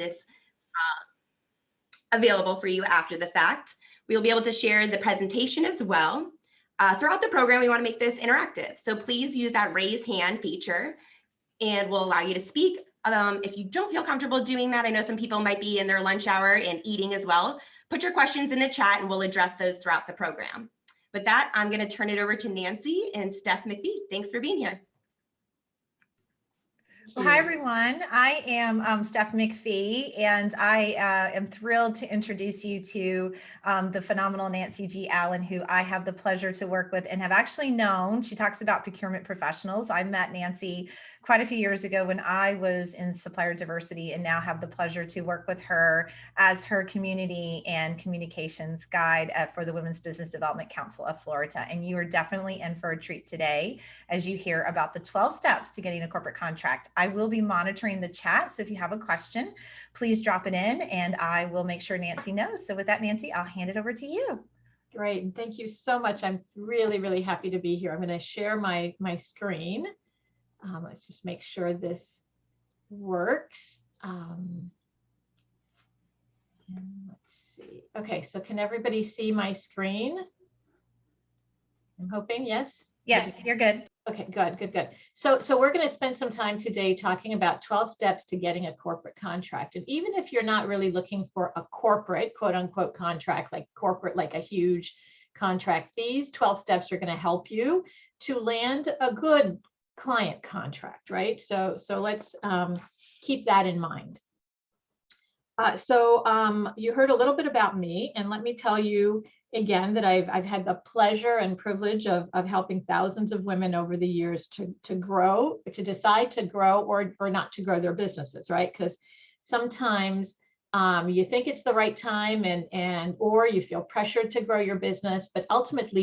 this available for you after the fact. We'll be able to share the presentation as well. Throughout the program, we want to make this interactive. So please use that raise hand feature and we'll allow you to speak. If you don't feel comfortable doing that, I know some people might be in their lunch hour and eating as well. Put your questions in the chat and we'll address those throughout the program. With that, I'm going to turn it over to Nancy and Steph McPhee. Thanks for being here. Well, hi, everyone. I am Steph McPhee, and I am thrilled to introduce you to the phenomenal Nancy G. Allen, who I have the pleasure to work with and have actually known. She talks about procurement professionals. I met Nancy quite a few years ago when I was in supplier diversity, and now have the pleasure to work with her as her community and communications guide for the Women's Business Development Council of Florida. And you are definitely in for a treat today as you hear about the 12 steps to getting a corporate contract. I will be monitoring the chat, so if you have a question, please drop it in and I will make sure Nancy knows. So with that, Nancy, I'll hand it over to you. Great, and thank you so much. I'm really, really happy to be here. I'm going to share my screen. Let's just make sure this works. And let's see. Okay, so can everybody see my screen? I'm hoping, yes? Yes, you're good. Okay, good. So we're going to spend some time today talking about 12 steps to getting a corporate contract. And even if you're not really looking for a corporate, quote unquote, contract, like corporate, like a huge contract, these 12 steps are going to help you to land a good client contract, right? So let's keep that in mind. You heard a little bit about me, and let me tell you again that I've had the pleasure and privilege of helping thousands of women over the years to grow, to decide to grow or not to grow their businesses, right? Because sometimes you think it's the right time or you feel pressured to grow your business, but ultimately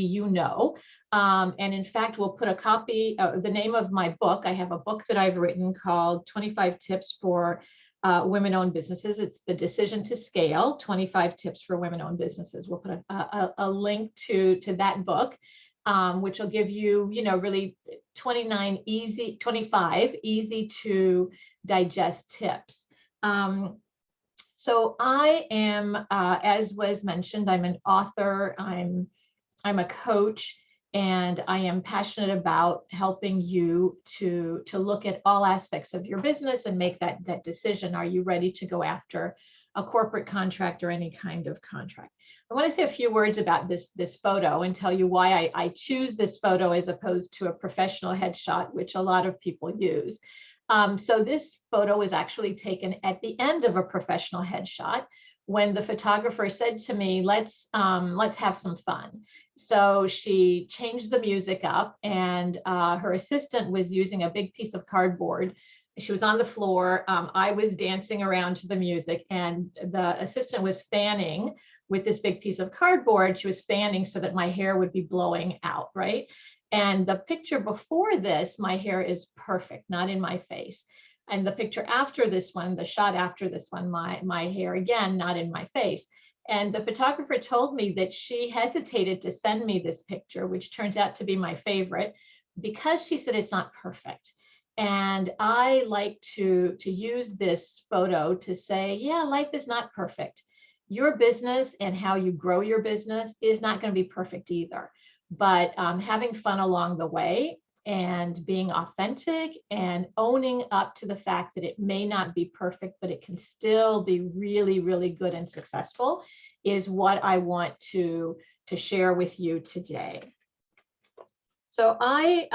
and in fact, we'll put a copy, the name of my book. I have a book that I've written called 25 Tips for Women-Owned Businesses. It's The Decision to Scale, 25 Tips for Women-Owned Businesses. We'll put a link to that book, which will give you, really 25 easy to digest tips. So I am, as was mentioned, I'm an author, I'm a coach, and I am passionate about helping you to look at all aspects of your business and make that decision. Are you ready to go after a corporate contract or any kind of contract? I want to say a few words about this photo and tell you why I choose this photo as opposed to a professional headshot, which a lot of people use. So this photo was actually taken at the end of a professional headshot when the photographer said to me, let's have some fun. So she changed the music up, and her assistant was using a big piece of cardboard. She was on the floor. I was dancing around to the music, and the assistant was fanning with this big piece of cardboard. She was fanning so that my hair would be blowing out, right? And the picture before this, my hair is perfect, not in my face. And the picture after this one, the shot after this one, my hair, again, not in my face. And the photographer told me that she hesitated to send me this picture, which turns out to be my favorite, because she said it's not perfect. And I like to use this photo to say, yeah, life is not perfect. Your business and how you grow your business is not going to be perfect either. But having fun along the way and being authentic and owning up to the fact that it may not be perfect, but it can still be really, really good and successful is what I want to share with you today. So I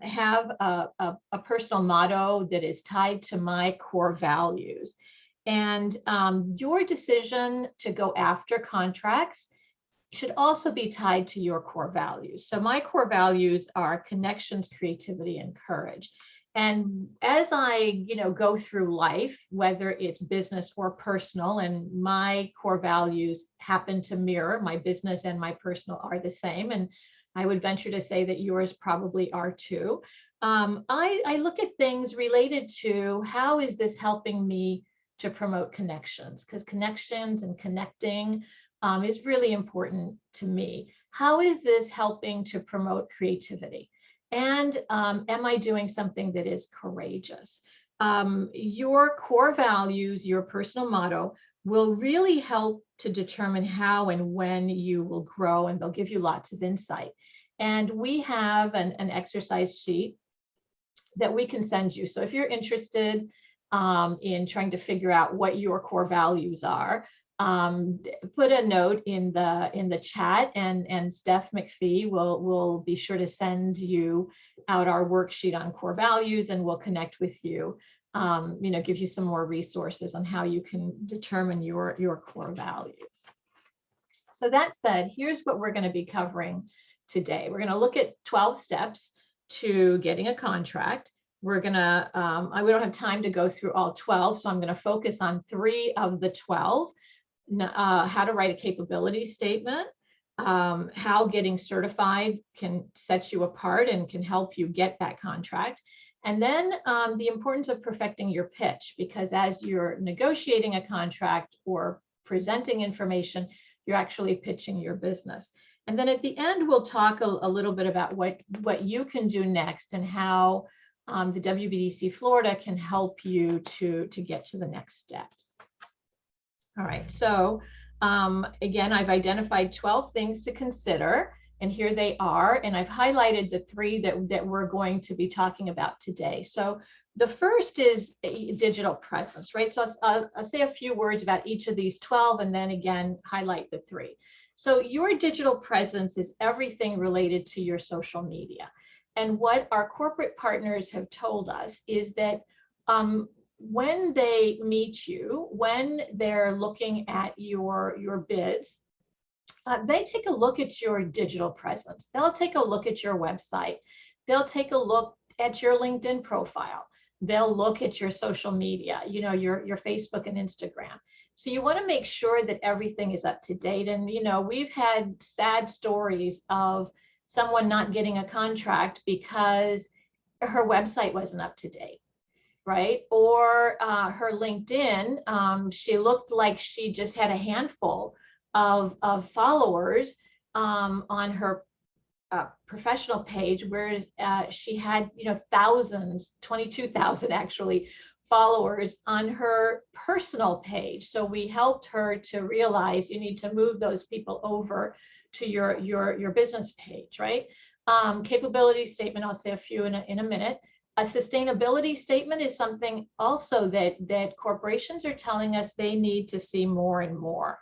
have a personal motto that is tied to my core values. And your decision to go after contracts should also be tied to your core values. So my core values are connections, creativity, and courage. And as I, go through life, whether it's business or personal, and my core values happen to mirror, my business and my personal are the same. And I would venture to say that yours probably are too. I look at things related to how is this helping me to promote connections, because connections and connecting is really important to me. How is this helping to promote creativity? And am I doing something that is courageous? your core values, your personal motto will really help to determine how and when you will grow, and they'll give you lots of insight. And we have an exercise sheet that we can send you. So if you're interested in trying to figure out what your core values are, put a note in the chat, and Steph McPhee will be sure to send you out our worksheet on core values, and we'll connect with you. Give you some more resources on how you can determine your core values. So that said, here's what we're going to be covering today. We're going to look at 12 steps to getting a contract. We're going to, we don't have time to go through all 12, so I'm going to focus on 3 of the 12. How to write a capability statement, how getting certified can set you apart and can help you get that contract. And then the importance of perfecting your pitch, because as you're negotiating a contract or presenting information, you're actually pitching your business. And then at the end, we'll talk a little bit about what you can do next and how the WBDC Florida can help you to get to the next steps. All right, so again, I've identified 12 things to consider, and here they are. And I've highlighted the 3 that we're going to be talking about today. So the first is a digital presence, right? So I'll say a few words about each of these 12, and then again, highlight the 3. So your digital presence is everything related to your social media. And what our corporate partners have told us is that when they meet you, when they're looking at your bids, they take a look at your digital presence. They'll take a look at your website. They'll take a look at your LinkedIn profile. They'll look at your social media, your Facebook and Instagram. So you want to make sure that everything is up to date. And, we've had sad stories of someone not getting a contract because her website wasn't up to date. Right? Or her LinkedIn, she looked like she just had a handful of followers on her professional page, where she had, thousands, 22,000 actually, followers on her personal page. So we helped her to realize you need to move those people over to your business page, right? Capability statement, I'll say a few in a minute. A sustainability statement is something also that corporations are telling us they need to see more and more.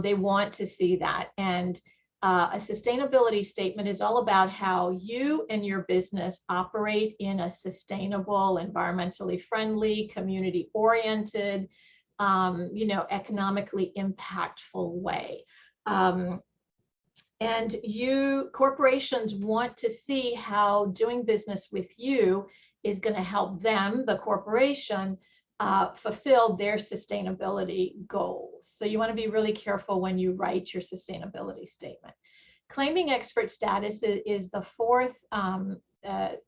They want to see that. And a sustainability statement is all about how you and your business operate in a sustainable, environmentally friendly, community-oriented, economically impactful way. And corporations want to see how doing business with you is going to help them, the corporation, fulfill their sustainability goals. So you want to be really careful when you write your sustainability statement. Claiming expert status is the 4th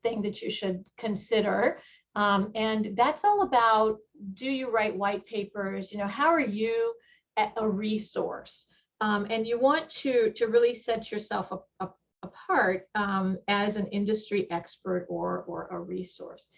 thing that you should consider. And that's all about, do you write white papers? How are you a resource? And you want to really set yourself apart as an industry expert or a resource.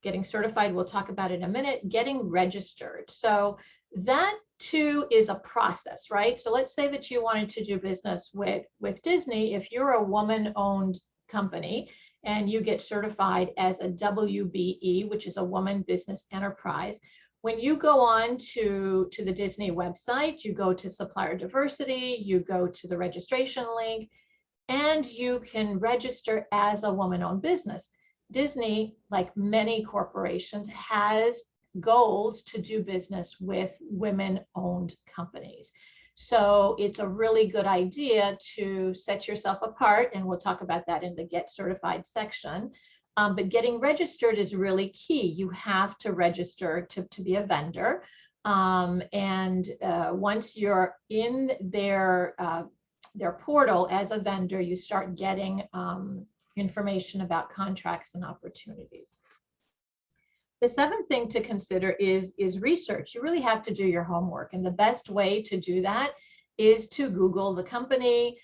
Getting certified, we'll talk about it in a minute. Getting registered. So that too is a process, right? So let's say that you wanted to do business with Disney. If you're a woman-owned company and you get certified as a WBE, which is a woman business enterprise, when you go on to the Disney website, you go to supplier diversity, you go to the registration link, and you can register as a woman-owned business. Disney, like many corporations, has goals to do business with women-owned companies. So it's a really good idea to set yourself apart, and we'll talk about that in the Get Certified section. But getting registered is really key. You have to register to be a vendor. And once you're in their portal as a vendor, you start getting information about contracts and opportunities. The 7th thing to consider is research. You really have to do your homework. And the best way to do that is to Google the company.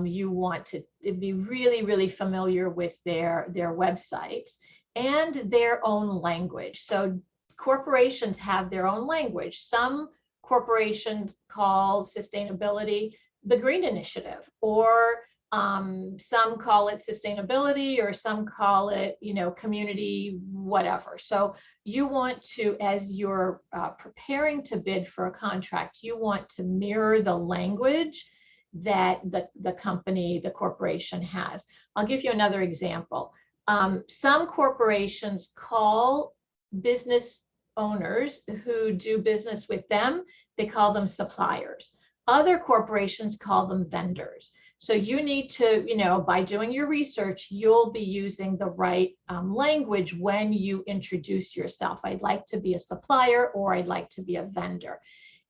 You want to be really, really familiar with their websites. and their own language. So corporations have their own language. Some corporations call sustainability the Green Initiative, or some call it sustainability, or some call it, community, whatever. So you want to, as you're preparing to bid for a contract, you want to mirror the language that the company, the corporation has. I'll give you another example. Some corporations call business owners who do business with them, they call them suppliers. Other corporations call them vendors. So you need to, by doing your research, you'll be using the right language when you introduce yourself. I'd like to be a supplier, or I'd like to be a vendor.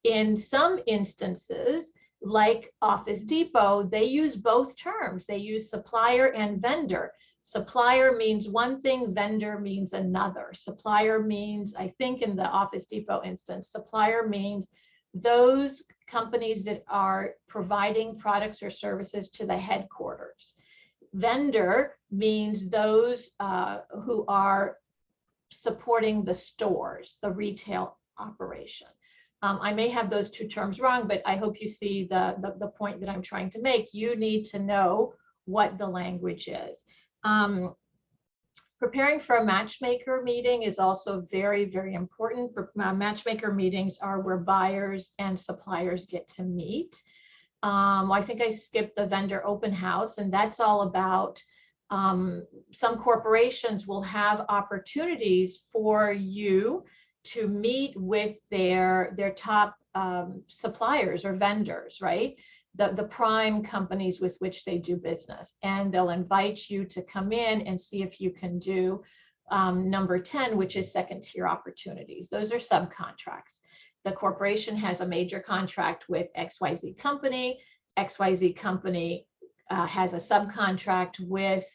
In some instances, like Office Depot, they use both terms. They use supplier and vendor. Supplier means one thing, vendor means another. Supplier means, I think in the Office Depot instance, supplier means those companies that are providing products or services to the headquarters. Vendor means those who are supporting the stores, the retail operation. I may have those two terms wrong, but I hope you see the point that I'm trying to make. You need to know what the language is. Preparing for a matchmaker meeting is also very, very important. Matchmaker meetings are where buyers and suppliers get to meet. I think I skipped the vendor open house, and that's all about some corporations will have opportunities for you to meet with their top suppliers or vendors, right? The prime companies with which they do business, and they'll invite you to come in and see if you can do number 10, which is second tier opportunities. Those are subcontracts. The corporation has a major contract with XYZ company. XYZ company has a subcontract with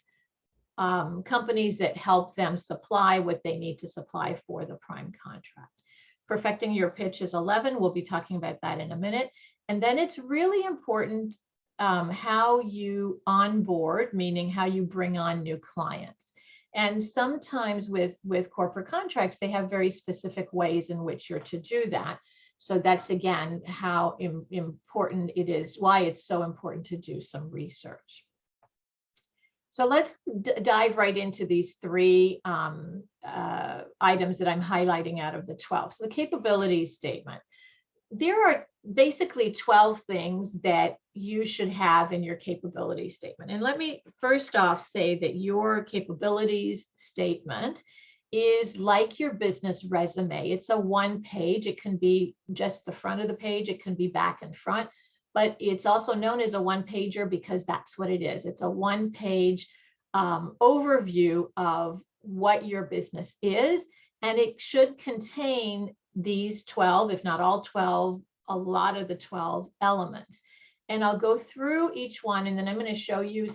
companies that help them supply what they need to supply for the prime contract. Perfecting your pitch is 11. We'll be talking about that in a minute. And then it's really important how you onboard, meaning how you bring on new clients. And sometimes with corporate contracts, they have very specific ways in which you're to do that. So that's, again, how important it is, why it's so important to do some research. So let's dive right into these three items that I'm highlighting out of the 12. So the capabilities statement. There are basically 12 things that you should have in your capability statement. And let me first off say that your capabilities statement is like your business resume. It's a one page. It can be just the front of the page. It can be back and front, but it's also known as a one pager because that's what it is. It's a one page overview of what your business is, and it should contain these 12, if not all 12, a lot of the 12 elements. And I'll go through each one, and then I'm going to show you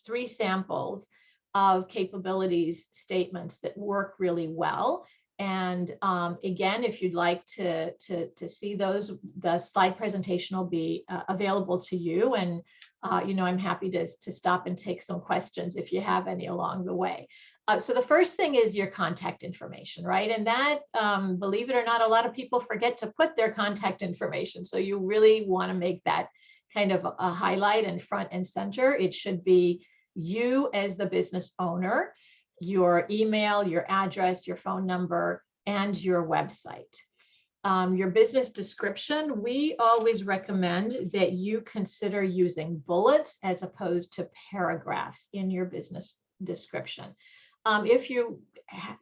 three samples of capabilities statements that work really well. And again, if you'd like to see those, the slide presentation will be available to you. And I'm happy to stop and take some questions if you have any along the way. So the first thing is your contact information, right? And that, believe it or not, a lot of people forget to put their contact information. So you really want to make that kind of a highlight and front and center. It should be you as the business owner, your email, your address, your phone number, and your website. Your business description, we always recommend that you consider using bullets as opposed to paragraphs in your business description. If you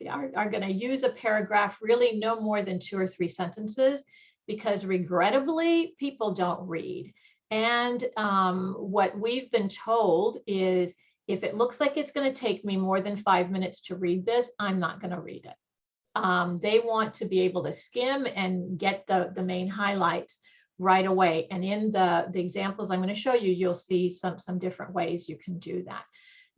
are going to use a paragraph, really no more than 2 or 3 sentences, because regrettably, people don't read. And what we've been told is, if it looks like it's going to take me more than 5 minutes to read this, I'm not going to read it. They want to be able to skim and get the main highlights right away. And in the examples I'm going to show you, you'll see some different ways you can do that.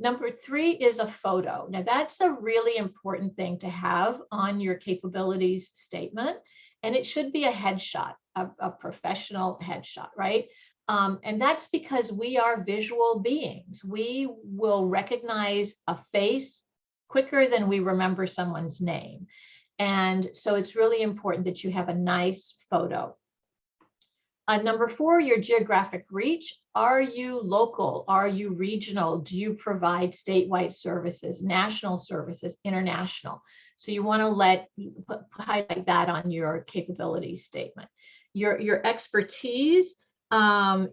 Number 3 is a photo. Now that's a really important thing to have on your capabilities statement. And it should be a headshot, a professional headshot, right? And that's because we are visual beings. We will recognize a face quicker than we remember someone's name. And so it's really important that you have a nice photo. Number 4, your geographic reach. Are you local? Are you regional? Do you provide statewide services, national services, international? So you want to highlight that on your capability statement. Your expertise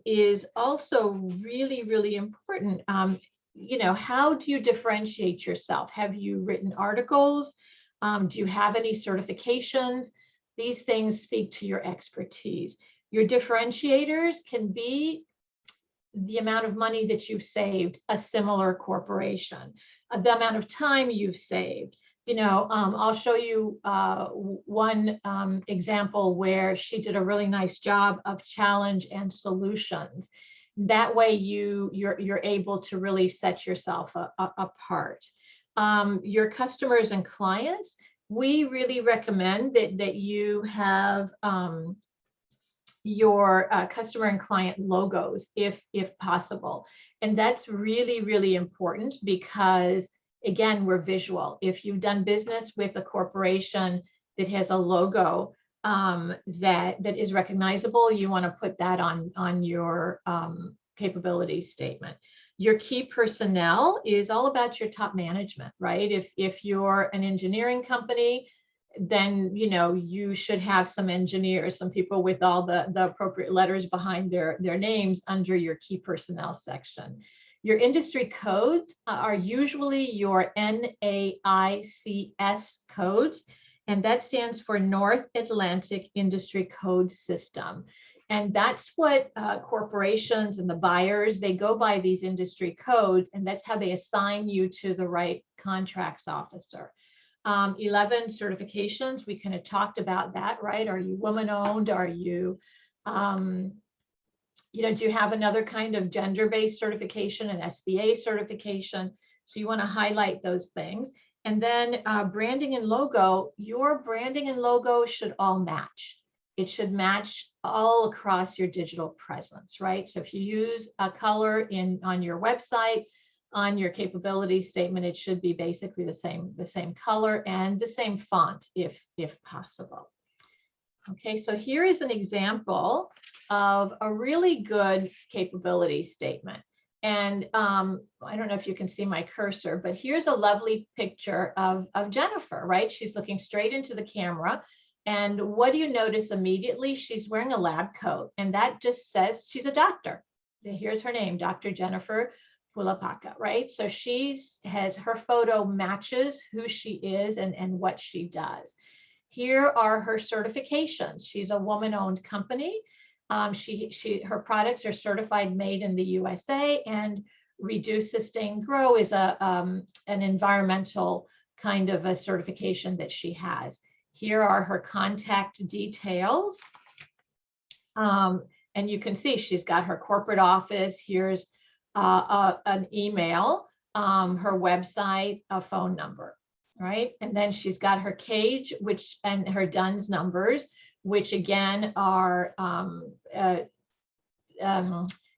is also really, really important. You know, how do you differentiate yourself? Have you written articles? Do you have any certifications? These things speak to your expertise. Your differentiators can be the amount of money that you've saved a similar corporation, the amount of time you've saved. You know, I'll show you one example where she did a really nice job of challenge and solutions. That way you're able to really set yourself apart. Your customers and clients, we really recommend that you have your customer and client logos if possible. And that's really, really important because, again, we're visual. If you've done business with a corporation that has a logo that is recognizable, you want to put that on your capability statement. Your key personnel is all about your top management, right? If you're an engineering company, then you should have some engineers, some people with all the appropriate letters behind their names under your key personnel section. Your industry codes are usually your NAICS codes, and that stands for North Atlantic Industry Code System. And that's what corporations and the buyers, they go by these industry codes, and that's how they assign you to the right contracts officer. 11 certifications, we kind of talked about that, right? Are you woman-owned? Are you, do you have another kind of gender-based certification, an SBA certification? So you want to highlight those things. And then branding and logo, your branding and logo should all match. It should match all across your digital presence, right? So if you use a color on your website, on your capability statement, it should be basically the same color and the same font if possible. Okay, so here is an example of a really good capability statement. And I don't know if you can see my cursor, but here's a lovely picture of Jennifer, right? She's looking straight into the camera. And what do you notice immediately? She's wearing a lab coat, and that just says she's a doctor. Here's her name, Dr. Jennifer Pulapaka, right? So her photo matches who she is and what she does. Here are her certifications. She's a woman-owned company. Her products are certified made in the USA, and Reduce, Sustain, Grow is an environmental kind of a certification that she has. Here are her contact details. And you can see she's got her corporate office. Here's an email, her website, a phone number, right? And then she's got her cage, and her DUNS numbers, which again are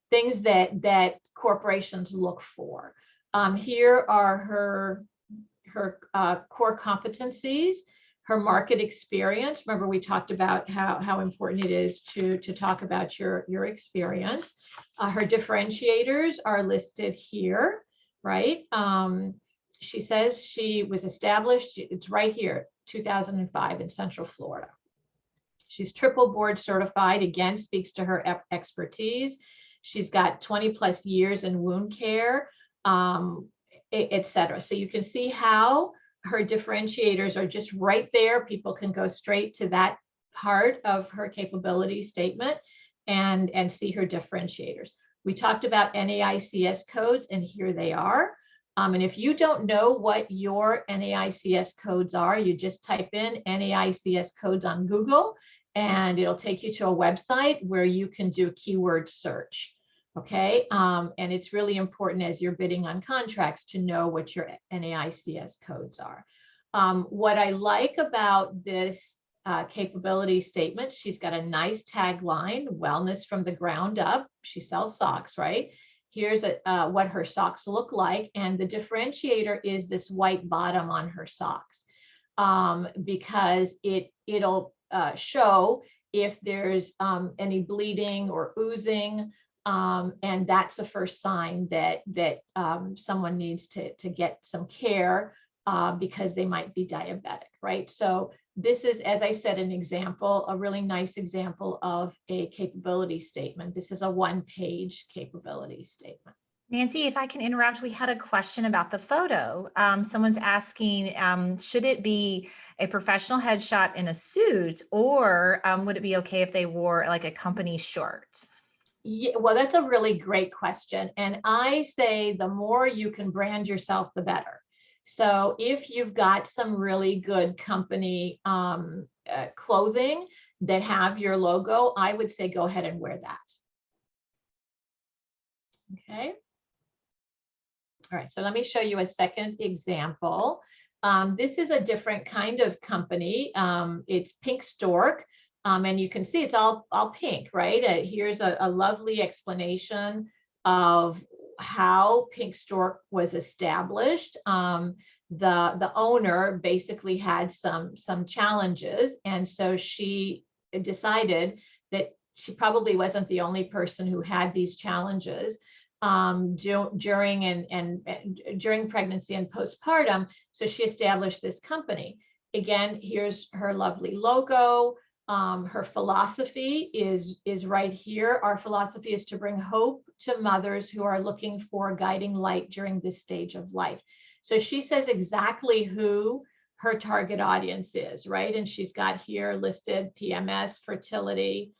things that corporations look for. Here are her core competencies, her market experience. Remember, we talked about how important it is to talk about your experience. Her differentiators are listed here, right? She says she was established, it's right here, 2005 in Central Florida. She's triple board certified, again, speaks to her expertise. She's got 20 plus years in wound care, et cetera. So you can see how her differentiators are just right there. People can go straight to that part of her capability statement and see her differentiators. We talked about NAICS codes, and here they are. And if you don't know what your NAICS codes are, you just type in NAICS codes on Google, and it'll take you to a website where you can do a keyword search. Okay, and it's really important as you're bidding on contracts to know what your NAICS codes are. What I like about this capability statement, she's got a nice tagline, wellness from the ground up. She sells socks, right? Here's what her socks look like. And the differentiator is this white bottom on her socks, because it'll show if there's any bleeding or oozing. And that's the first sign that someone needs to get some care, because they might be diabetic, right? So this is, as I said, an example, a really nice example of a capability statement. This is a one-page capability statement. Nancy, if I can interrupt, we had a question about the photo. Someone's asking, should it be a professional headshot in a suit, or would it be okay if they wore like a company shirt? Yeah, well, that's a really great question. And I say the more you can brand yourself, the better. So if you've got some really good company clothing that have your logo, I would say go ahead and wear that. Okay. All right, so let me show you a second example. This is a different kind of company. It's Pink Stork. And you can see it's all pink, right? Here's a lovely explanation of how Pink Stork was established. The owner basically had some challenges, and so she decided that she probably wasn't the only person who had these challenges during pregnancy and postpartum. So she established this company. Again, here's her lovely logo. Her philosophy is right here. Our philosophy is to bring hope to mothers who are looking for a guiding light during this stage of life. So she says exactly who her target audience is, right? And she's got here listed PMS, fertility,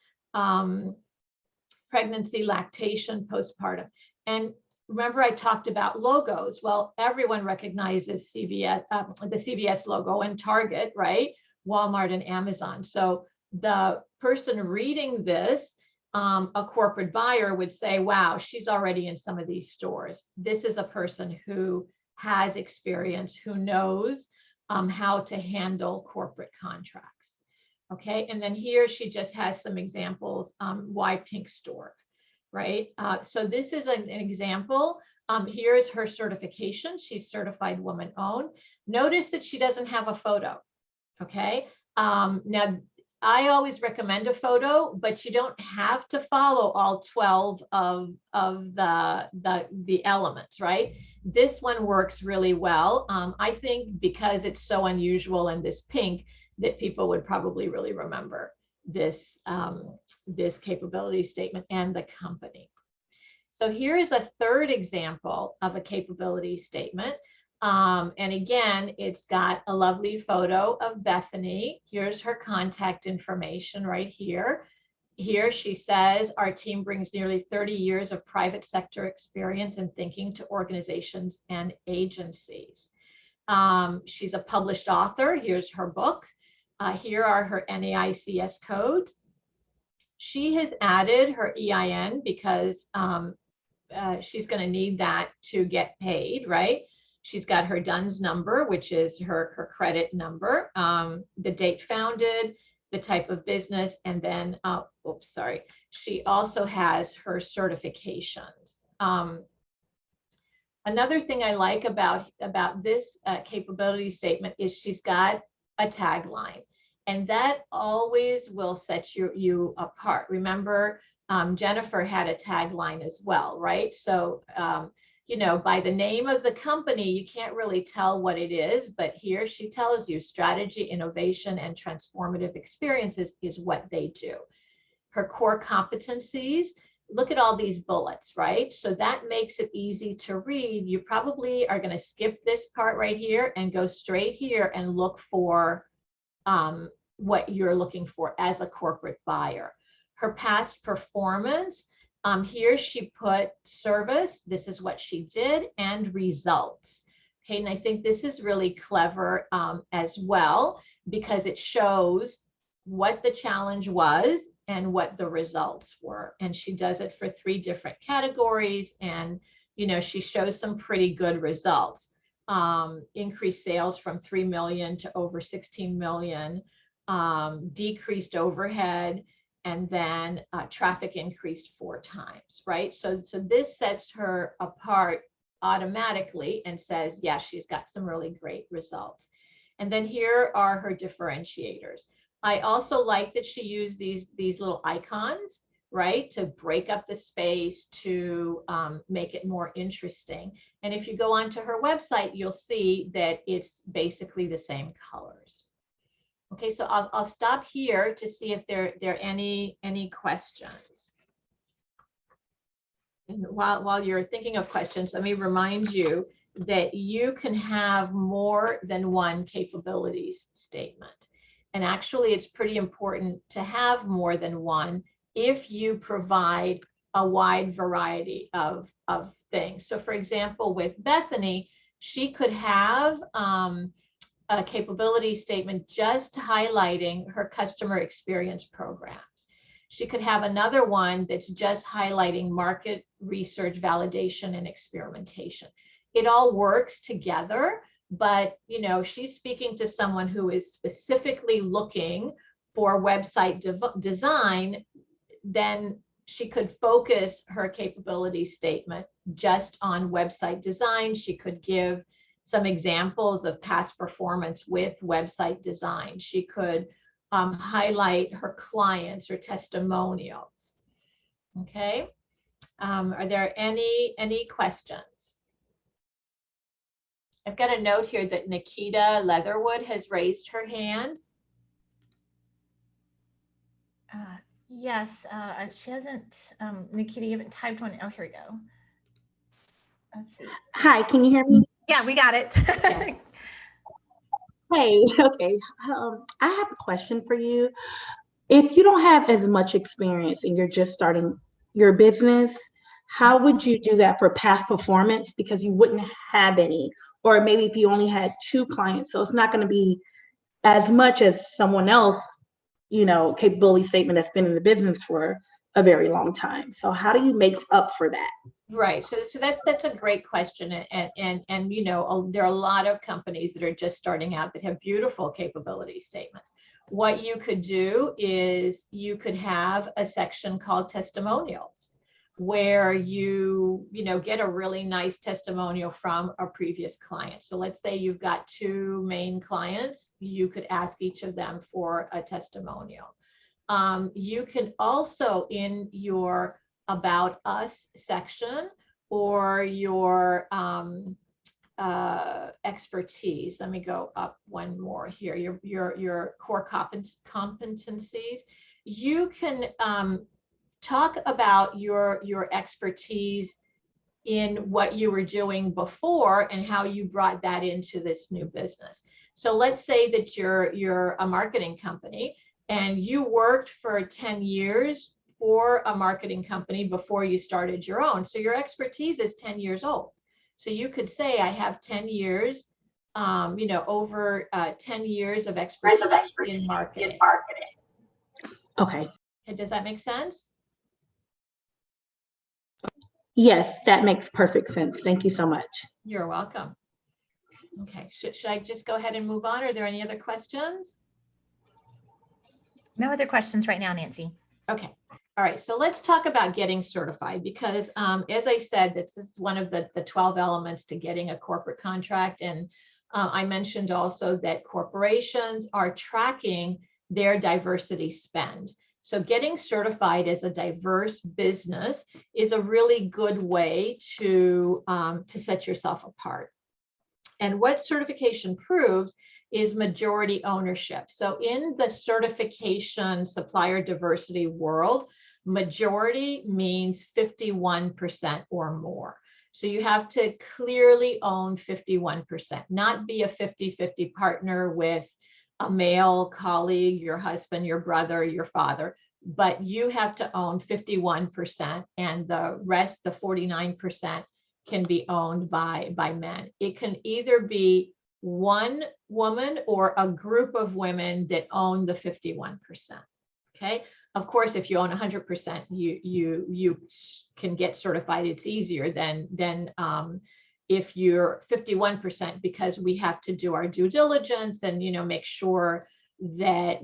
pregnancy, lactation, postpartum. And remember, I talked about logos. Well, everyone recognizes CVS, the CVS logo, and Target, right? Walmart and Amazon. So the person reading this, a corporate buyer would say, wow, she's already in some of these stores. This is a person who has experience, who knows how to handle corporate contracts. Okay, and then here she just has some examples, why Pink Stork, right? So this is an example. Here's her certification. She's certified woman owned. Notice that she doesn't have a photo, okay? Now, I always recommend a photo, but you don't have to follow all 12 of the elements, right? This one works really well. I think because it's so unusual in this pink that people would probably really remember this, this capability statement and the company. So here is a third example of a capability statement. And again, it's got a lovely photo of Bethany. Here's her contact information right here. Here she says, our team brings nearly 30 years of private sector experience in thinking to organizations and agencies. She's a published author. Here's her book. Here are her NAICS codes. She has added her EIN because she's going to need that to get paid, right? She's got her DUNS number, which is her credit number, the date founded, the type of business, and then, oops, sorry. She also has her certifications. Another thing I like about this capability statement is she's got a tagline, and that always will set you apart. Remember, Jennifer had a tagline as well, right? So, you know, by the name of the company, you can't really tell what it is, but here she tells you strategy, innovation, and transformative experiences is what they do. Her core competencies, look at all these bullets, right? So that makes it easy to read. You probably are going to skip this part right here and go straight here and look for what you're looking for as a corporate buyer. Her past performance, here she put service, this is what she did, and results. Okay, and I think this is really clever as well, because it shows what the challenge was and what the results were. And she does it for 3 different categories, and you know, she shows some pretty good results. Increased sales from 3 million to over 16 million, decreased overhead, and then traffic increased 4 times, right? So this sets her apart automatically and says, yeah, she's got some really great results. And then here are her differentiators. I also like that she used these little icons, right, to break up the space, to make it more interesting. And if you go onto her website, you'll see that it's basically the same colors. Okay, so I'll stop here to see if there are any questions. And while you're thinking of questions, let me remind you that you can have more than one capabilities statement. And actually, it's pretty important to have more than one if you provide a wide variety of things. So for example, with Bethany, she could have a capability statement just highlighting her customer experience programs. She could have another one that's just highlighting market research, validation, and experimentation. It all works together, but you know, she's speaking to someone who is specifically looking for website design. Then she could focus her capability statement just on website design. She could give some examples of past performance with website design. She could highlight her clients or testimonials. Okay, are there any questions? I've got a note here that Nikita Leatherwood has raised her hand. Yes, she hasn't, Nikita, you haven't typed one. Oh, here we go. Let's see. Hi, can you hear me? Yeah, we got it. Yeah. Hey, okay. I have a question for you. If you don't have as much experience and you're just starting your business, how would you do that for past performance? Because you wouldn't have any, or maybe if you only had 2 clients, so it's not going to be as much as someone else, you know, capability statement that's been in the business for a very long time. So how do you make up for that? Right. So that's a great question. And you know, there are a lot of companies that are just starting out that have beautiful capability statements. What you could do is you could have a section called testimonials, where you know, get a really nice testimonial from a previous client. So let's say you've got 2 main clients, you could ask each of them for a testimonial. You can also, in your About Us section or your expertise, let me go up one more here, your core competencies, you can talk about your expertise in what you were doing before and how you brought that into this new business. So let's say that you're a marketing company and you worked for 10 years for a marketing company before you started your own. So your expertise is 10 years old. So you could say, I have 10 years, you know, over 10 years of expertise in marketing. Okay. Does that make sense? Yes, that makes perfect sense. Thank you so much. You're welcome. Okay, should I just go ahead and move on? Are there any other questions? No other questions right now, Nancy. Okay. All right. So let's talk about getting certified, because as I said, this is one of the 12 elements to getting a corporate contract. And I mentioned also that corporations are tracking their diversity spend. So getting certified as a diverse business is a really good way to set yourself apart. And what certification proves is majority ownership. So in the certification supplier diversity world, majority means 51% or more. So you have to clearly own 51%, not be a 50-50 partner with a male colleague, your husband, your brother, your father, but you have to own 51%, and the rest, the 49%, can be owned by men. It can either be one woman or a group of women that own the 51%. Okay. Of course, if you own 100%, you can get certified. It's easier than if you're 51%, because we have to do our due diligence and, you know, make sure that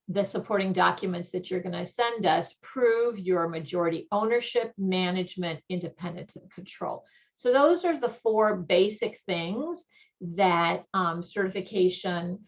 the supporting documents that you're going to send us prove your majority ownership, management, independence, and control. So those are the 4 basic things that certification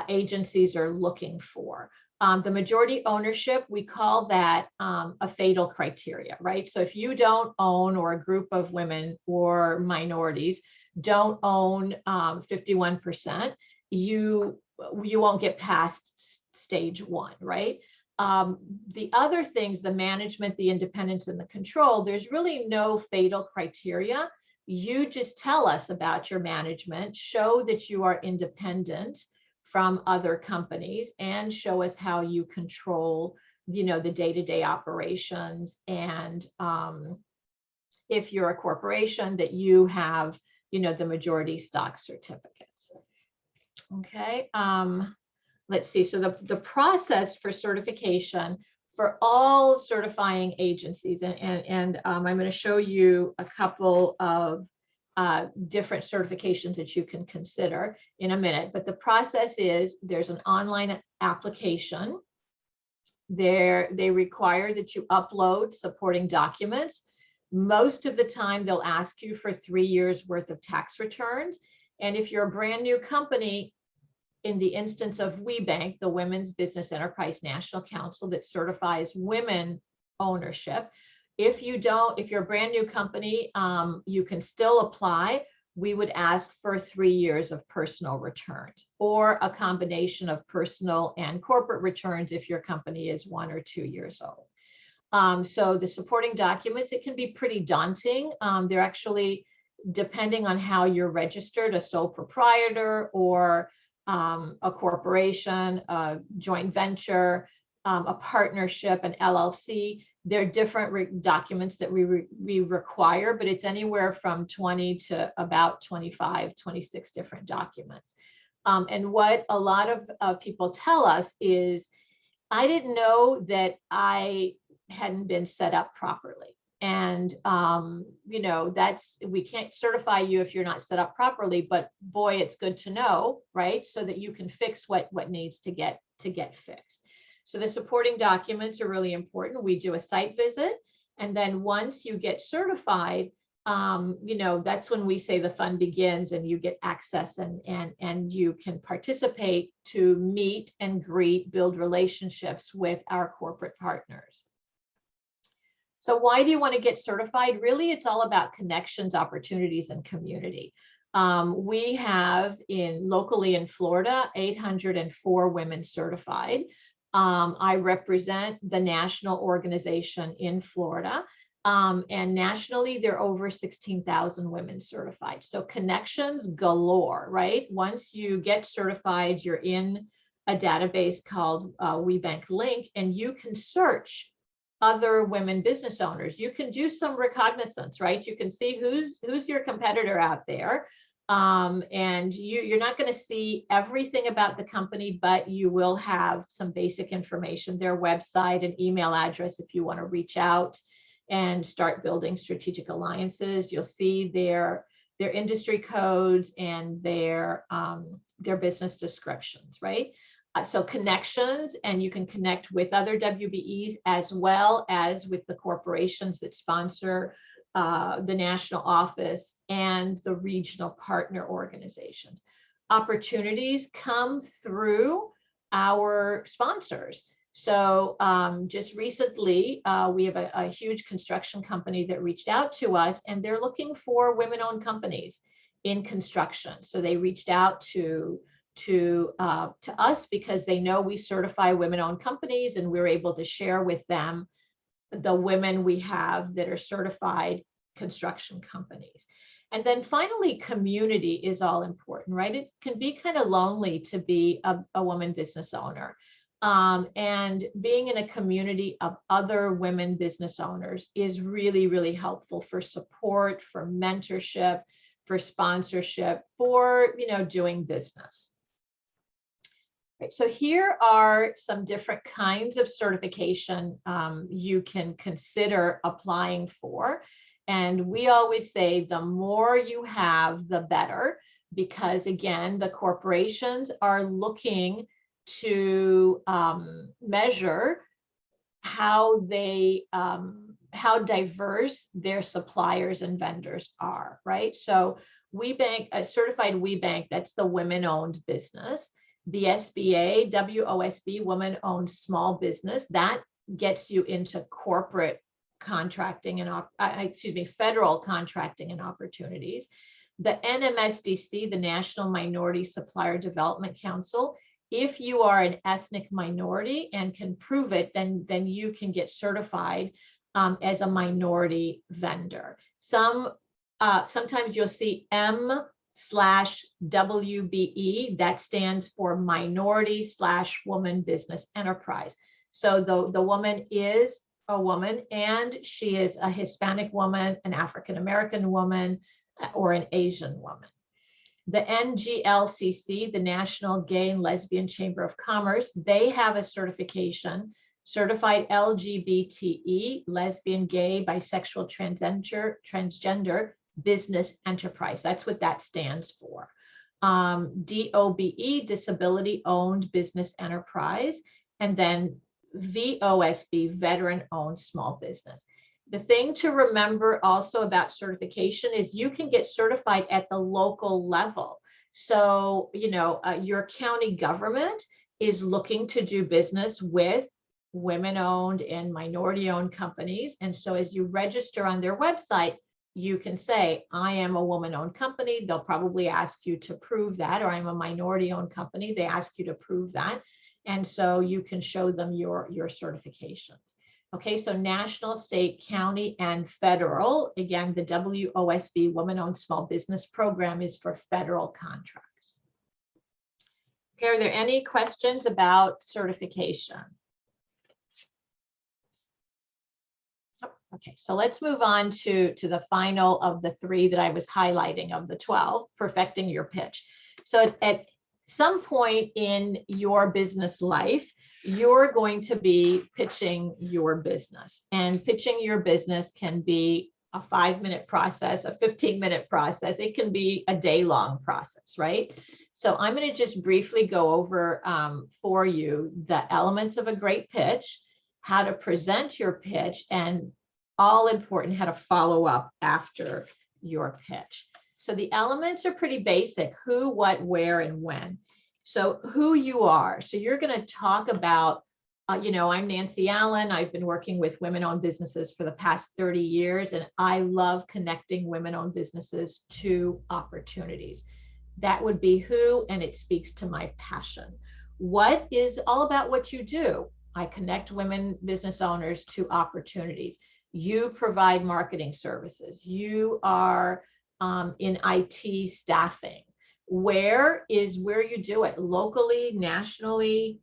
agencies are looking for. The majority ownership, we call that a fatal criteria, right? So if you don't own, or a group of women or minorities don't own 51%, you won't get past stage 1, right? The other things, the management, the independence, and the control, there's really no fatal criteria. You just tell us about your management, show that you are independent from other companies, and show us how you control, the day-to-day operations. And if you're a corporation, that you have, the majority stock certificates. Okay. Let's see. So the process for certification for all certifying agencies, and I'm going to show you a couple of different certifications that you can consider in a minute. But the process is, there's an online application. They require that you upload supporting documents. Most of the time, they'll ask you for 3 years worth of tax returns. And if you're a brand new company, in the instance of WBENC, the Women's Business Enterprise National Council that certifies women ownership, if you're a brand new company, you can still apply. We would ask for 3 years of personal returns, or a combination of personal and corporate returns if your company is 1 or 2 years old. So the supporting documents, it can be pretty daunting. They're actually, depending on how you're registered, a sole proprietor, or a corporation, a joint venture, a partnership, an LLC. There are different documents that we require, but it's anywhere from 20 to about 25, 26 different documents. And what a lot of people tell us is, I didn't know that I hadn't been set up properly. And, we can't certify you if you're not set up properly, but boy, it's good to know, right? So that you can fix what needs to get fixed. So the supporting documents are really important. We do a site visit. And then once you get certified, that's when we say the fun begins, and you get access and you can participate to meet and greet, build relationships with our corporate partners. So why do you want to get certified? Really, it's all about connections, opportunities, and community. We have locally in Florida, 804 women certified. I represent the national organization in Florida. And nationally, there are over 16,000 women certified. So connections galore, right? Once you get certified, you're in a database called WBENC Link, and you can search other women business owners. You can do some reconnaissance, right? You can see who's your competitor out there. And you're not going to see everything about the company, but you will have some basic information, their website and email address if you want to reach out and start building strategic alliances. You'll see their industry codes and their business descriptions, right? So connections, and you can connect with other WBEs as well as with the corporations that sponsor the national office and the regional partner organizations. Opportunities come through our sponsors. So just recently, we have a huge construction company that reached out to us, and they're looking for women-owned companies in construction. So they reached out to us because they know we certify women-owned companies, and we're able to share with them the women we have that are certified construction companies. And then finally, community is all important, right? It can be kind of lonely to be a woman business owner. And being in a community of other women business owners is really, really helpful for support, for mentorship, for sponsorship, for, doing business. So here are some different kinds of certification you can consider applying for. And we always say the more you have, the better, because again, the corporations are looking to measure how diverse their suppliers and vendors are, right? So WeBank, a certified WeBank, that's the women-owned business. The SBA, WOSB, women-owned small business, that gets you into corporate contracting and federal contracting and opportunities. The NMSDC, the National Minority Supplier Development Council, if you are an ethnic minority and can prove it, then you can get certified as a minority vendor. Sometimes you'll see M/WBE, that stands for minority/woman business enterprise. So the woman is a woman, and she is a Hispanic woman, an African American woman, or an Asian woman. The NGLCC, the National Gay and Lesbian Chamber of Commerce, they have a certification, certified LGBTE, lesbian, gay, bisexual, transgender business enterprise. That's what that stands for. DOBE, disability owned business enterprise, and then VOSB, veteran owned small business. The thing to remember also about certification is you can get certified at the local level. So, your county government is looking to do business with women-owned and minority-owned companies. And so as you register on their website, you can say, I am a woman-owned company. They'll probably ask you to prove that, or I'm a minority-owned company. They ask you to prove that. And so you can show them your certifications. Okay, so national, state, county, and federal. Again, the WOSB, Women-Owned Small Business Program, is for federal contracts. Okay, are there any questions about certification? Okay, so let's move on to the final of the 3 that I was highlighting of the 12, perfecting your pitch. So at some point in your business life, you're going to be pitching your business, and pitching your business can be a 5-minute process, a 15-minute process. It can be a day-long process, right? So I'm going to just briefly go over for you the elements of a great pitch, how to present your pitch, and all important, how to follow up after your pitch. So the elements are pretty basic: who, what, where, and when. So who you are. So you're going to talk about, I'm Nancy Allen. I've been working with women-owned businesses for the past 30 years, and I love connecting women-owned businesses to opportunities. That would be who, and it speaks to my passion. What is all about what you do. I connect women business owners to opportunities. You provide marketing services. You are in IT staffing. Where is where you do it? Locally, nationally,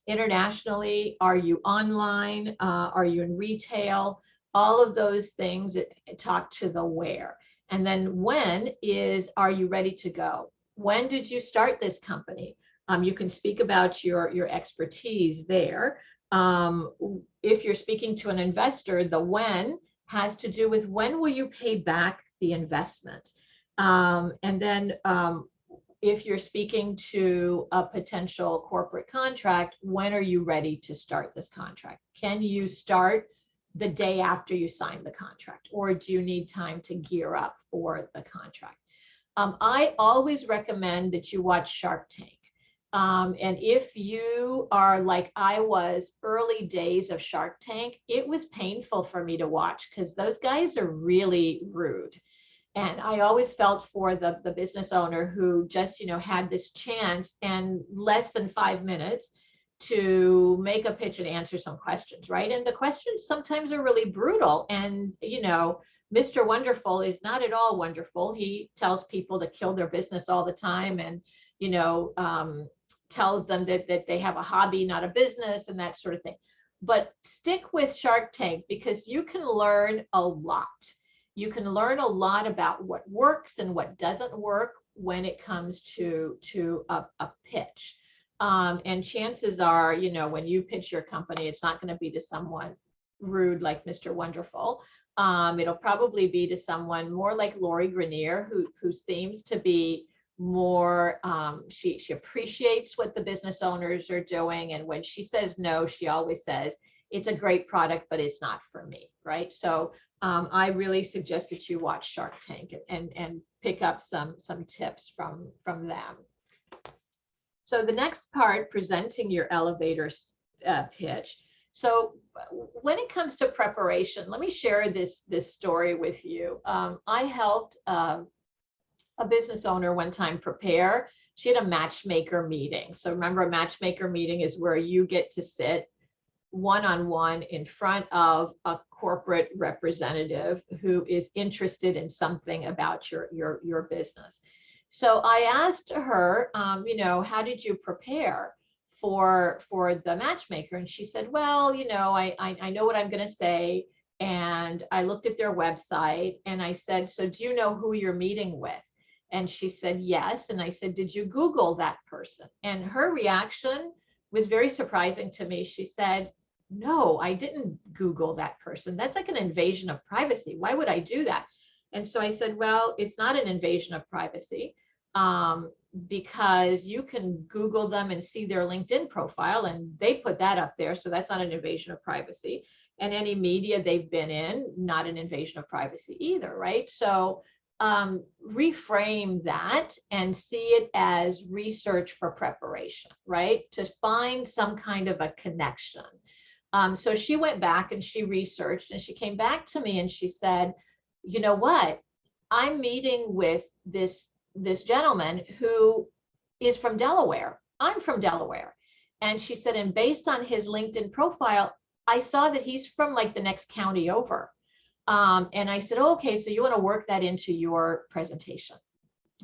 internationally? Are you online? Are you in retail? All of those things talk to the where. And then when is, are you ready to go? When did you start this company? You can speak about your expertise there. If you're speaking to an investor, the when has to do with when will you pay back the investment? And then if you're speaking to a potential corporate contract, when are you ready to start this contract? Can you start the day after you sign the contract, or do you need time to gear up for the contract? I always recommend that you watch Shark Tank. And if you are like I was, early days of Shark Tank, it was painful for me to watch because those guys are really rude. And I always felt for the business owner who just, had this chance and less than 5 minutes to make a pitch and answer some questions, right? And the questions sometimes are really brutal. And, Mr. Wonderful is not at all wonderful. He tells people to kill their business all the time, and, tells them that they have a hobby, not a business, and that sort of thing. But stick with Shark Tank because you can learn a lot. You can learn a lot about what works and what doesn't work when it comes to a pitch. And chances are, when you pitch your company, it's not going to be to someone rude like Mr. Wonderful. It'll probably be to someone more like Lori Grenier, who seems to be more, she appreciates what the business owners are doing. And when she says no, she always says, it's a great product, but it's not for me, right? So I really suggest that you watch Shark Tank and pick up some tips from them. So the next part, presenting your elevator pitch. So when it comes to preparation, let me share this story with you. I helped a business owner one time prepare. She had a matchmaker meeting. So remember, a matchmaker meeting is where you get to sit one-on-one in front of a corporate representative who is interested in something about your business. So I asked her, you know, how did you prepare for the matchmaker? And she said, well, you know, I know what I'm going to say. And I looked at their website and I said, so do you know who you're meeting with? And she said, yes. And I said, did you Google that person? And her reaction was very surprising to me. She said, no, I didn't Google that person. That's like an invasion of privacy. Why would I do that? And so I said, well, it's not an invasion of privacy, because you can Google them and see their LinkedIn profile, and they put that up there. So that's not an invasion of privacy. And any media they've been in, not an invasion of privacy either, right? So reframe that and see it as research for preparation, right? To find some kind of a connection. So she went back and she researched, and she came back to me and she said, you know what? I'm meeting with this gentleman who is from Delaware. I'm from Delaware. And she said, and based on his LinkedIn profile, I saw that he's from like the next county over. And I said, oh, okay, so you want to work that into your presentation.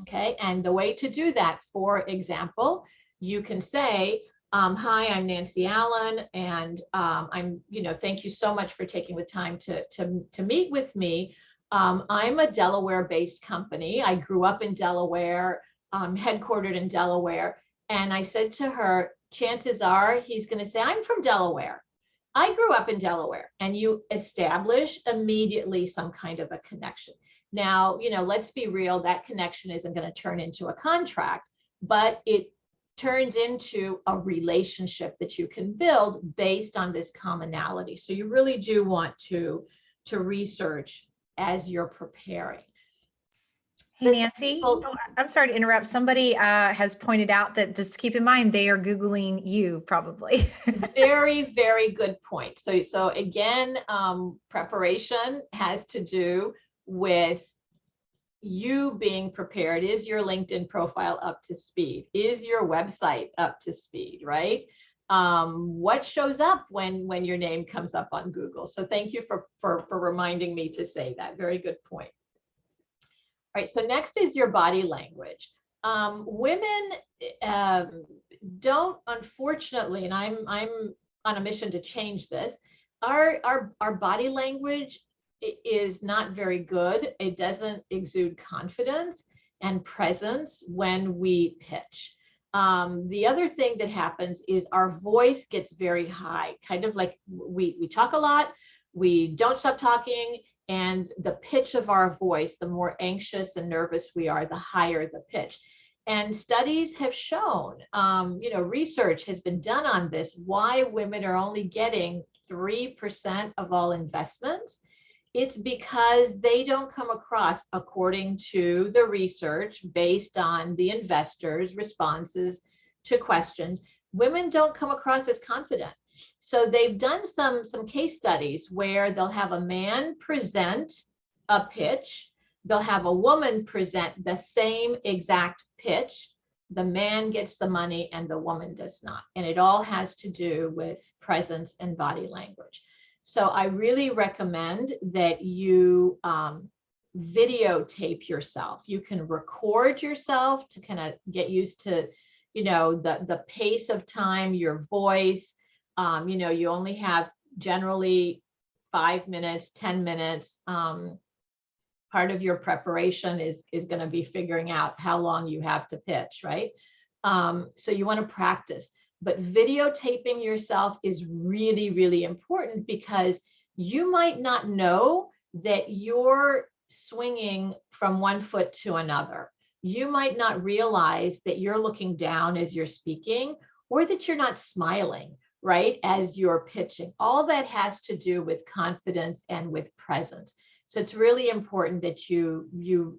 Okay. And the way to do that, for example, you can say, hi, I'm Nancy Allen, and I'm, you know, thank you so much for taking the time to meet with me. I'm a Delaware-based company. I grew up in Delaware, headquartered in Delaware. And I said to her, chances are he's going to say, I'm from Delaware. I grew up in Delaware. And you establish immediately some kind of a connection. Now, you know, let's be real, that connection isn't going to turn into a contract, but it turns into a relationship that you can build based on this commonality. So you really do want to research as you're preparing. Hey, Nancy, I'm sorry to interrupt. Somebody has pointed out that just keep in mind, they are Googling you probably. Very, very good point. So again, preparation has to do with you being prepared. Is your LinkedIn profile up to speed? Is your website up to speed, right? What shows up when your name comes up on Google? So thank you for reminding me to say that. Very good point. All right, so next is your body language. Women don't, unfortunately, and I'm on a mission to change this, our body language is not very good. It doesn't exude confidence and presence when we pitch. The other thing that happens is our voice gets very high, kind of like we talk a lot, we don't stop talking, and the pitch of our voice, the more anxious and nervous we are, the higher the pitch. And studies have shown, you know, research has been done on this, why women are only getting 3% of all investments. It's because they don't come across, according to the research based on the investors' responses to questions, women don't come across as confident. So they've done some case studies where they'll have a man present a pitch, they'll have a woman present the same exact pitch. The man gets the money and the woman does not. And it all has to do with presence and body language. So I really recommend that you videotape yourself. You can record yourself to kind of get used to, you know, the pace of time, your voice. You know, you only have generally 5 minutes, 10 minutes. Part of your preparation is going to be figuring out how long you have to pitch, right? So you want to practice. But videotaping yourself is really, really important because you might not know that you're swinging from one foot to another. you might not realize that you're looking down as you're speaking, or that you're not smiling, right, as you're pitching. All that has to do with confidence and with presence. So it's really important that you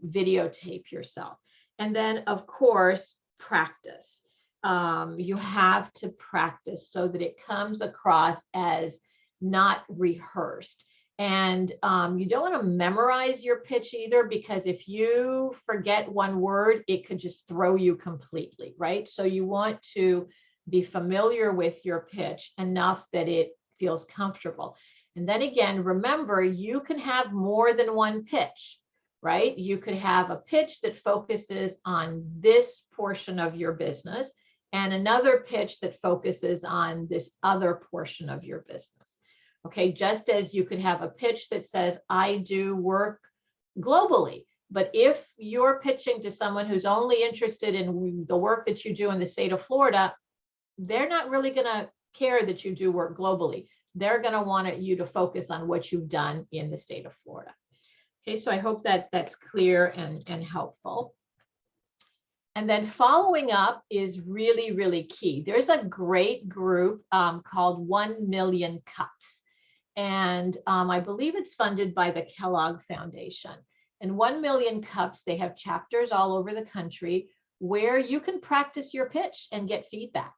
videotape yourself. And then, of course, practice. You have to practice so that it comes across as not rehearsed. And you don't want to memorize your pitch either, because if you forget one word, it could just throw you completely, right? So you want to be familiar with your pitch enough that it feels comfortable. And then again, remember, you can have more than one pitch, right? You could have a pitch that focuses on this portion of your business and another pitch that focuses on this other portion of your business. Okay, just as you could have a pitch that says, I do work globally. But if you're pitching to someone who's only interested in the work that you do in the state of Florida, they're not really going to care that you do work globally. They're going to want you to focus on what you've done in the state of Florida. Okay, so I hope that that's clear and helpful. And then following up is really, really key. There's a great group called 1 Million Cups. And I believe it's funded by the Kellogg Foundation. And 1 Million Cups, they have chapters all over the country where you can practice your pitch and get feedback.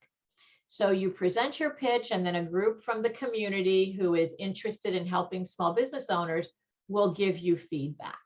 So you present your pitch, and then a group from the community who is interested in helping small business owners will give you feedback.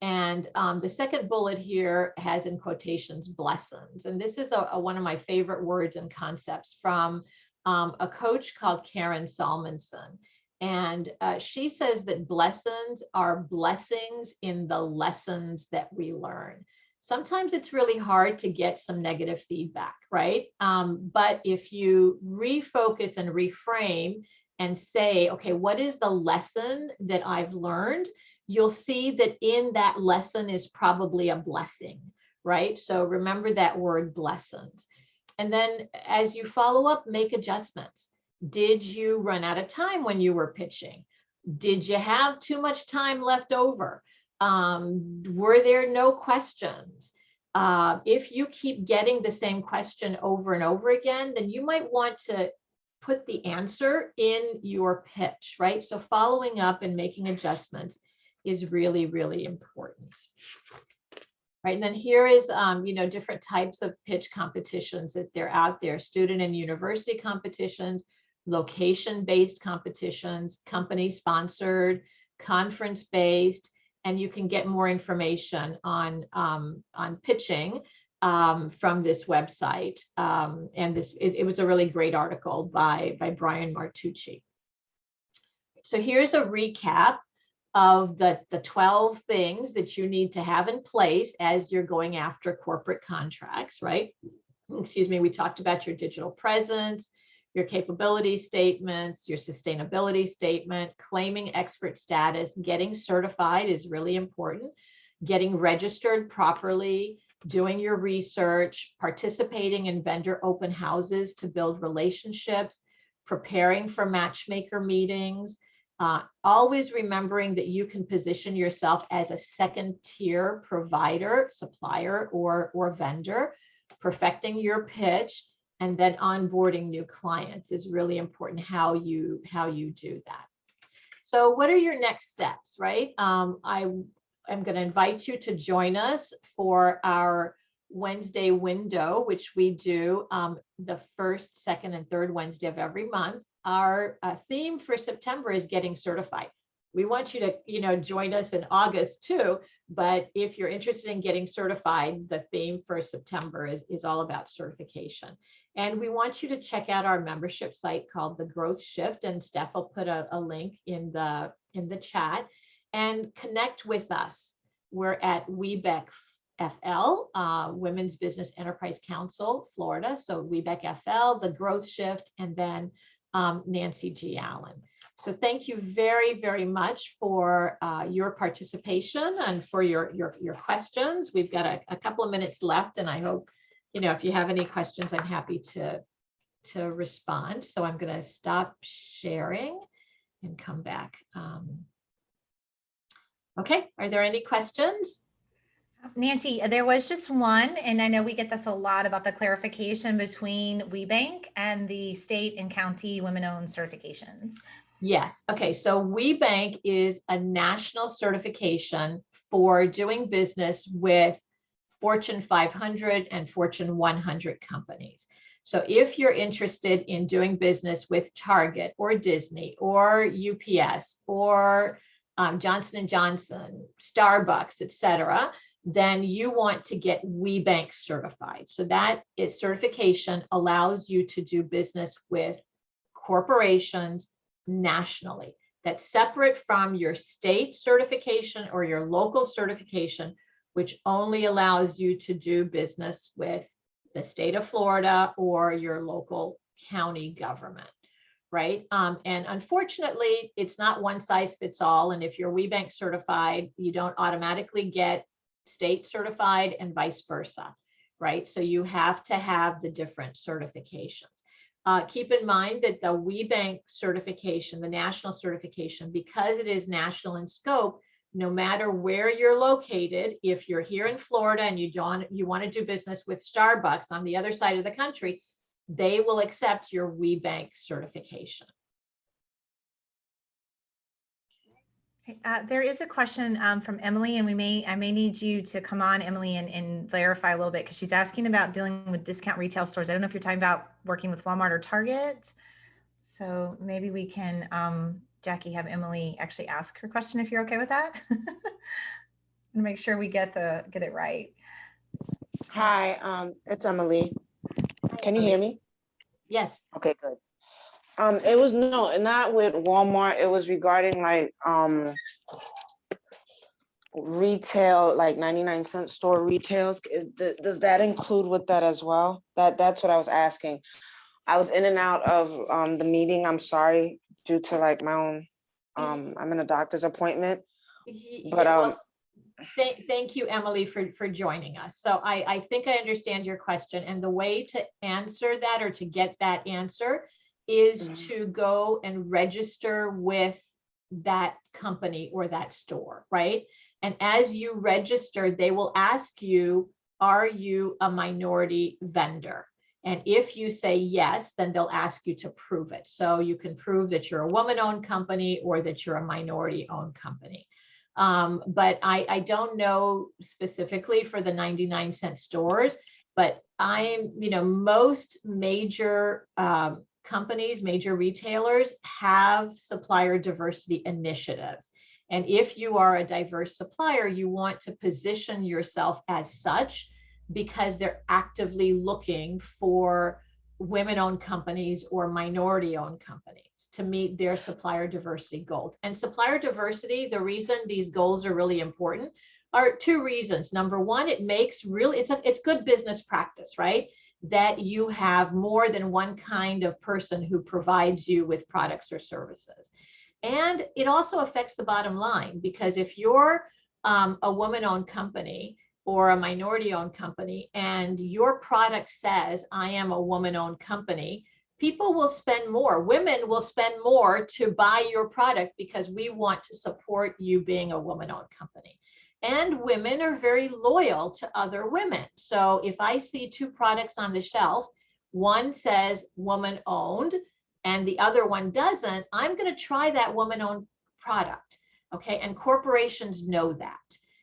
And the second bullet here has in quotations, blessings. And this is one of my favorite words and concepts from a coach called Karen Salmonson. And she says that blessings are blessings in the lessons that we learn. Sometimes it's really hard to get some negative feedback, right? But if you refocus and reframe and say, okay, what is the lesson that I've learned? You'll see that in that lesson is probably a blessing, right? So remember that word, blessings. And then as you follow up, make adjustments. Did you run out of time when you were pitching? Did you have too much time left over? Were there no questions? If you keep getting the same question over and over again, then you might want to put the answer in your pitch, right? So following up and making adjustments is really, really important. Right, and then here is, different types of pitch competitions that they're out there: student and university competitions, location-based competitions, company-sponsored, conference-based, and you can get more information on pitching from this website. And it was a really great article by Brian Martucci. So here's a recap of the 12 things that you need to have in place as you're going after corporate contracts, right? Excuse me, we talked about your digital presence, your capability statements, your sustainability statement, claiming expert status, getting certified is really important, getting registered properly, doing your research, participating in vendor open houses to build relationships, preparing for matchmaker meetings, always remembering that you can position yourself as a second tier provider, supplier, or vendor, perfecting your pitch, and then onboarding new clients is really important, how you do that. So what are your next steps, right? I'm going to invite you to join us for our Wednesday window, which we do the first, second, and third Wednesday of every month. Our theme for September is getting certified. We want you to, join us in August too, but if you're interested in getting certified, the theme for September is all about certification. And we want you to check out our membership site called The Growth Shift, and Steph will put a link in the chat, and connect with us. We're at WBEC FL, Women's Business Enterprise Council, Florida. So WBEC FL, The Growth Shift, and then Nancy G. Allen. So thank you very, very much for your participation and for your questions. We've got a couple of minutes left, and I hope, if you have any questions, I'm happy to respond. So I'm going to stop sharing and come back. Okay, are there any questions? Nancy, there was just one, and I know we get this a lot about the clarification between WeBank and the state and county women-owned certifications. Yes. Okay. So WeBank is a national certification for doing business with Fortune 500 and Fortune 100 companies. So if you're interested in doing business with Target or Disney or UPS or Johnson & Johnson, Starbucks, et cetera, then you want to get WeBank certified. So that is certification allows you to do business with corporations nationally. That's separate from your state certification or your local certification, which only allows you to do business with the state of Florida or your local county government, right? And unfortunately, it's not one size fits all. And if you're WeBank certified, you don't automatically get state certified and vice versa, right? So you have to have the different certifications. Keep in mind that the WeBank certification, the national certification, because it is national in scope, no matter where you're located, if you're here in Florida and you want to do business with Starbucks on the other side of the country, they will accept your WeBank certification. There is a question from Emily, and I may need you to come on, Emily, and clarify a little bit, because she's asking about dealing with discount retail stores. I don't know if you're talking about working with Walmart or Target. So maybe we can, Jackie, have Emily actually ask her question if you're okay with that. And make sure we get it right. Hi, it's Emilie. Can you hear me? Yes. Okay, good. It was not with Walmart. It was regarding like retail, like 99-cent store retails. Does that include with that as well? That's what I was asking. I was in and out of the meeting. I'm sorry, due to like my own I'm in a doctor's appointment. But thank you, Emily, for joining us. So I think I understand your question, and the way to answer that or to get that answer is to go and register with that company or that store, right? And as you register, they will ask you, are you a minority vendor? And if you say yes, then they'll ask you to prove it. So you can prove that you're a woman-owned company or that you're a minority-owned company. But I don't know specifically for the 99-cent stores, but most major companies, major retailers have supplier diversity initiatives. And if you are a diverse supplier, you want to position yourself as such because they're actively looking for women-owned companies or minority-owned companies to meet their supplier diversity goals. And supplier diversity, the reason these goals are really important are two reasons. Number one, it's good business practice, right? That you have more than one kind of person who provides you with products or services. And it also affects the bottom line, because if you're a woman-owned company or a minority-owned company and your product says, I am a woman-owned company, people will spend more. Women will spend more to buy your product because we want to support you being a woman-owned company. And women are very loyal to other women. So if I see two products on the shelf, one says woman-owned and the other one doesn't, I'm going to try that woman-owned product. Okay, and corporations know that.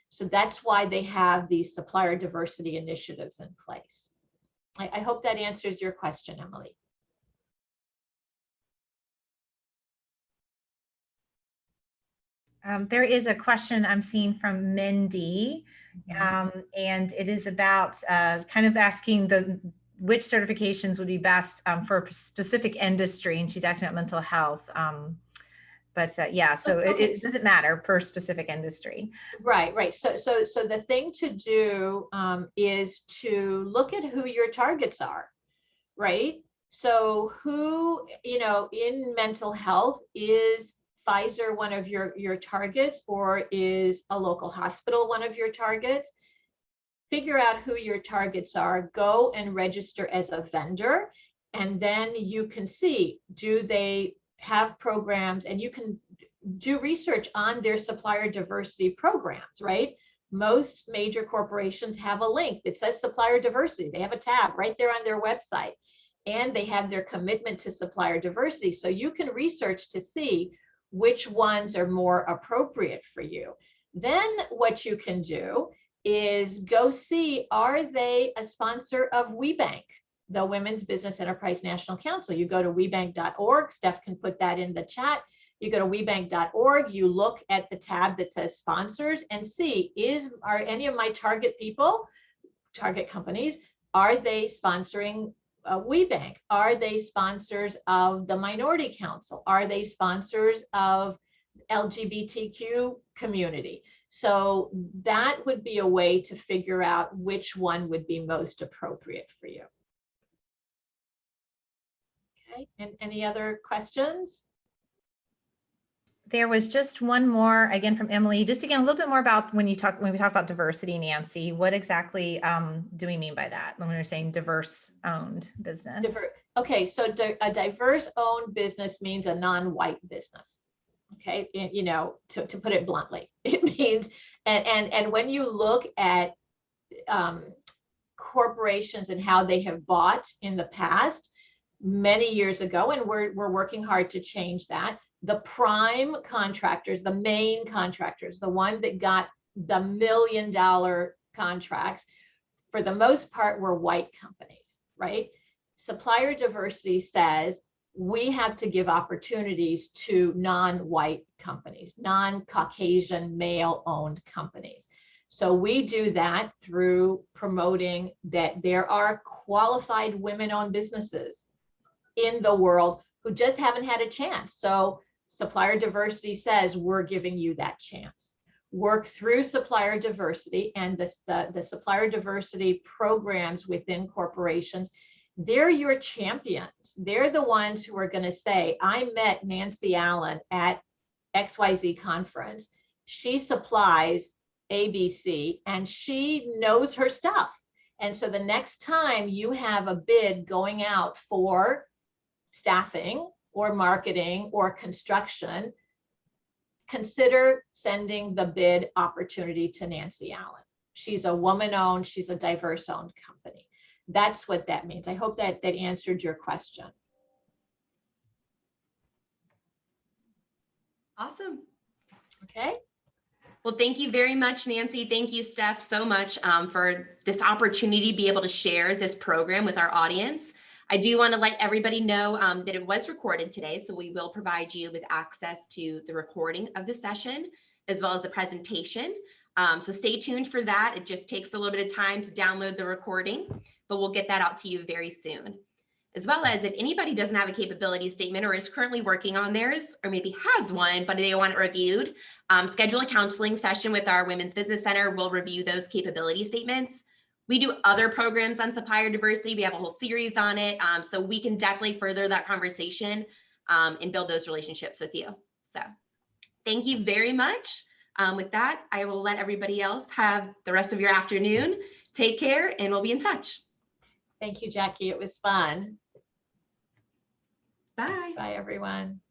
So that's why they have these supplier diversity initiatives in place. I hope that answers your question, Emily. There is a question I'm seeing from Mindy, and it is about kind of asking which certifications would be best for a specific industry, and she's asking about mental health. Yeah, so it doesn't matter per specific industry. Right. So the thing to do is to look at who your targets are, right? So who, in mental health, is Pfizer one of your targets, or is a local hospital one of your targets? Figure out who your targets are, go and register as a vendor, and then you can see, do they have programs, and you can do research on their supplier diversity programs, right? Most major corporations have a link that says supplier diversity. They have a tab right there on their website, and they have their commitment to supplier diversity. So you can research to see which ones are more appropriate for you. Then what you can do is go see, are they a sponsor of WeBank, the Women's Business Enterprise National Council? You go to webank.org. Steph can put that in the chat. You go to webank.org, you look at the tab that says sponsors and see, are any of my target people, target companies, are they sponsoring WeBank? Are they sponsors of the Minority Council? Are they sponsors of LGBTQ community? So that would be a way to figure out which one would be most appropriate for you. Okay, and any other questions? There was just one more, again, from Emilie, just again, a little bit more about when we talk about diversity, Nancy, what exactly do we mean by that when we're saying diverse owned business? Okay, so a diverse owned business means a non-white business. Okay, you know, to put it bluntly, it means, and when you look at corporations and how they have bought in the past, many years ago, and we're working hard to change that. The prime contractors, the main contractors, the one that got the $1 million contracts, for the most part, were white companies, right? Supplier diversity says we have to give opportunities to non-white companies, non-Caucasian male-owned companies. So we do that through promoting that there are qualified women-owned businesses in the world who just haven't had a chance. So supplier diversity says we're giving you that chance. Work through supplier diversity, and the supplier diversity programs within corporations, they're your champions. They're the ones who are going to say, I met Nancy Allen at XYZ conference. She supplies ABC and she knows her stuff. And so the next time you have a bid going out for staffing or marketing or construction, consider sending the bid opportunity to Nancy Allen. She's a woman-owned, she's a diverse-owned company. That's what that means. I hope that answered your question. Awesome. Okay. Well, thank you very much, Nancy. Thank you, Steph, so much for this opportunity to be able to share this program with our audience. I do want to let everybody know that it was recorded today, so we will provide you with access to the recording of the session as well as the presentation. So stay tuned for that. It just takes a little bit of time to download the recording, but we'll get that out to you very soon. As well as if anybody doesn't have a capability statement or is currently working on theirs, or maybe has one, but they want it reviewed, schedule a counseling session with our Women's Business Center. We'll review those capability statements. We do other programs on supplier diversity. We have a whole series on it. So we can definitely further that conversation and build those relationships with you. So thank you very much. With that, I will let everybody else have the rest of your afternoon. Take care, and we'll be in touch. Thank you, Jackie. It was fun. Bye. Bye, everyone.